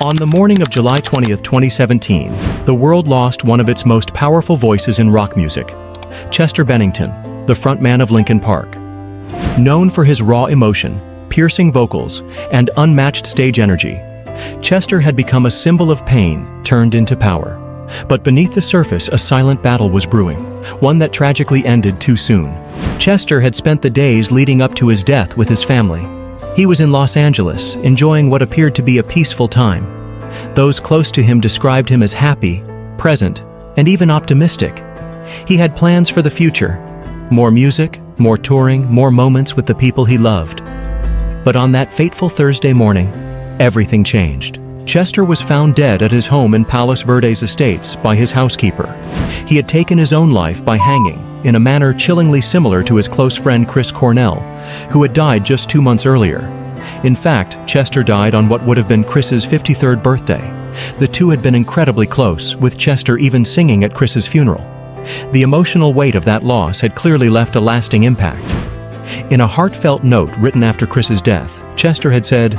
On the morning of July 20, 2017, the world lost one of its most powerful voices in rock music, Chester Bennington, the frontman of Linkin Park. Known for his raw emotion, piercing vocals, and unmatched stage energy, Chester had become a symbol of pain turned into power. But beneath the surface, a silent battle was brewing, one that tragically ended too soon. Chester had spent the days leading up to his death with his family. He was in Los Angeles, enjoying what appeared to be a peaceful time. Those close to him described him as happy, present, and even optimistic. He had plans for the future: more music, more touring, more moments with the people he loved. But on that fateful Thursday morning, everything changed. Chester was found dead at his home in Palos Verdes Estates by his housekeeper. He had taken his own life by hanging, in a manner chillingly similar to his close friend Chris Cornell, who had died just 2 months earlier. In fact, Chester died on what would have been Chris's 53rd birthday. The two had been incredibly close, with Chester even singing at Chris's funeral. The emotional weight of that loss had clearly left a lasting impact. In a heartfelt note written after Chris's death, Chester had said,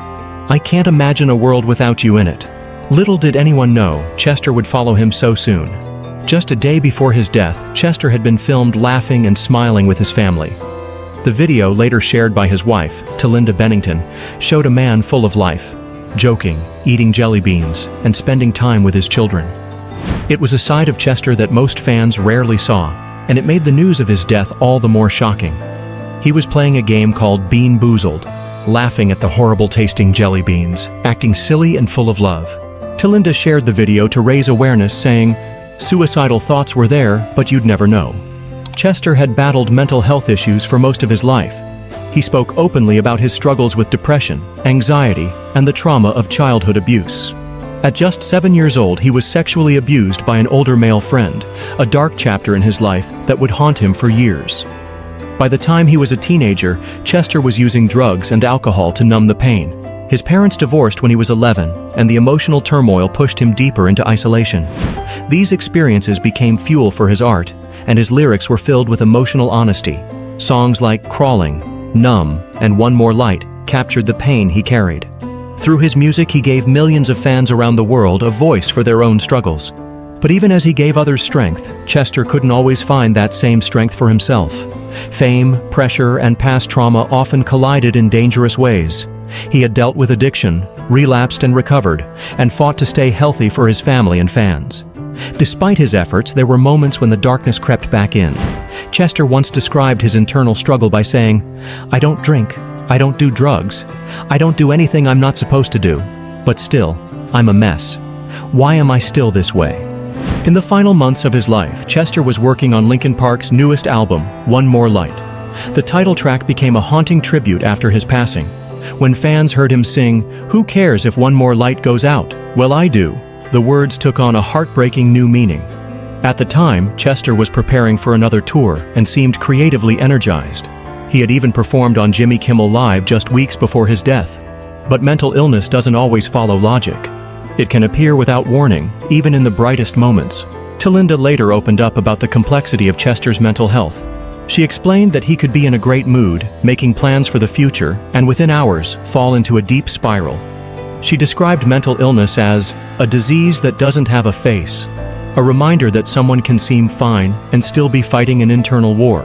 "I can't imagine a world without you in it." Little did anyone know Chester would follow him so soon. Just a day before his death, Chester had been filmed laughing and smiling with his family. The video, later shared by his wife, Linda Bennington, showed a man full of life, joking, eating jelly beans, and spending time with his children. It was a side of Chester that most fans rarely saw, and it made the news of his death all the more shocking. He was playing a game called Bean Boozled, laughing at the horrible-tasting jelly beans, acting silly and full of love. Linda shared the video to raise awareness, saying, "Suicidal thoughts were there, but you'd never know." Chester had battled mental health issues for most of his life. He spoke openly about his struggles with depression, anxiety, and the trauma of childhood abuse. At just 7 years old, he was sexually abused by an older male friend, a dark chapter in his life that would haunt him for years. By the time he was a teenager, Chester was using drugs and alcohol to numb the pain. His parents divorced when he was 11, and the emotional turmoil pushed him deeper into isolation. These experiences became fuel for his art, and his lyrics were filled with emotional honesty. Songs like Crawling, Numb, and One More Light captured the pain he carried. Through his music, he gave millions of fans around the world a voice for their own struggles. But even as he gave others strength, Chester couldn't always find that same strength for himself. Fame, pressure, and past trauma often collided in dangerous ways. He had dealt with addiction, relapsed and recovered, and fought to stay healthy for his family and fans. Despite his efforts, there were moments when the darkness crept back in. Chester once described his internal struggle by saying, "I don't drink, I don't do drugs, I don't do anything I'm not supposed to do, but still, I'm a mess. Why am I still this way?" In the final months of his life, Chester was working on Linkin Park's newest album, One More Light. The title track became a haunting tribute after his passing. When fans heard him sing, "Who cares if one more light goes out? Well, I do," the words took on a heartbreaking new meaning. At the time, Chester was preparing for another tour and seemed creatively energized. He had even performed on Jimmy Kimmel Live just weeks before his death. But mental illness doesn't always follow logic. It can appear without warning, even in the brightest moments. Linda later opened up about the complexity of Chester's mental health. She explained that he could be in a great mood, making plans for the future, and within hours, fall into a deep spiral. She described mental illness as a disease that doesn't have a face, a reminder that someone can seem fine and still be fighting an internal war.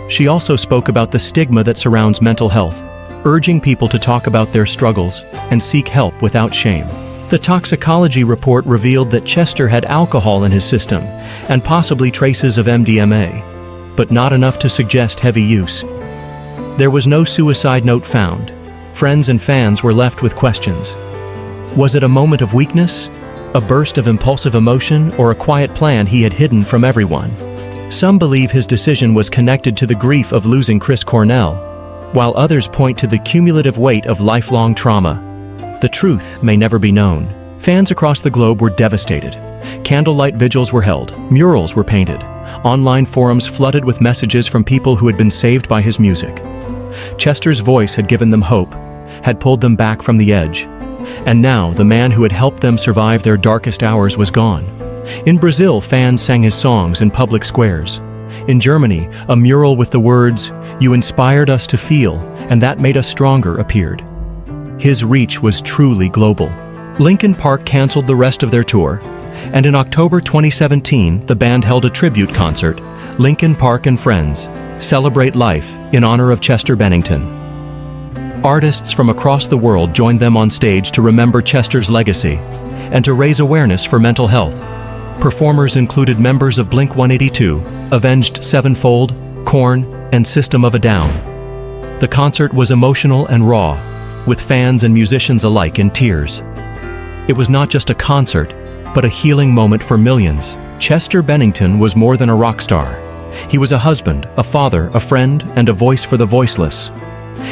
She also spoke about the stigma that surrounds mental health, urging people to talk about their struggles and seek help without shame. The toxicology report revealed that Chester had alcohol in his system and possibly traces of MDMA, but not enough to suggest heavy use. There was no suicide note found. Friends and fans were left with questions. Was it a moment of weakness, a burst of impulsive emotion, or a quiet plan he had hidden from everyone? Some believe his decision was connected to the grief of losing Chris Cornell, while others point to the cumulative weight of lifelong trauma. The truth may never be known. Fans across the globe were devastated. Candlelight vigils were held, murals were painted, online forums flooded with messages from people who had been saved by his music. Chester's voice had given them hope, had pulled them back from the edge. And now, the man who had helped them survive their darkest hours was gone. In Brazil, fans sang his songs in public squares. In Germany, a mural with the words, "You inspired us to feel, and that made us stronger," appeared. His reach was truly global. Linkin Park canceled the rest of their tour, and in October 2017, the band held a tribute concert, Linkin Park and Friends, Celebrate Life, in honor of Chester Bennington. Artists from across the world joined them on stage to remember Chester's legacy and to raise awareness for mental health. Performers included members of Blink-182, Avenged Sevenfold, Korn, and System of a Down. The concert was emotional and raw, with fans and musicians alike in tears. It was not just a concert, but a healing moment for millions. Chester Bennington was more than a rock star. He was a husband, a father, a friend, and a voice for the voiceless.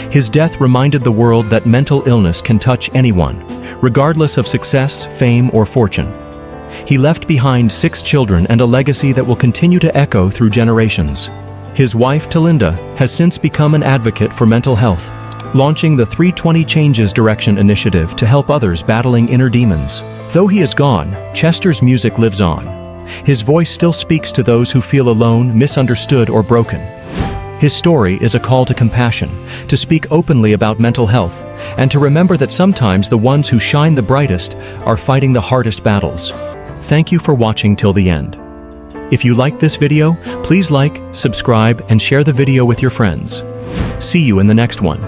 His death reminded the world that mental illness can touch anyone, regardless of success, fame, or fortune. He left behind 6 children and a legacy that will continue to echo through generations. His wife, Talinda, has since become an advocate for mental health, launching the 320 Changes Direction initiative to help others battling inner demons. Though he is gone, Chester's music lives on. His voice still speaks to those who feel alone, misunderstood, or broken. His story is a call to compassion, to speak openly about mental health, and to remember that sometimes the ones who shine the brightest are fighting the hardest battles. Thank you for watching till the end. If you liked this video, please like, subscribe, and share the video with your friends. See you in the next one.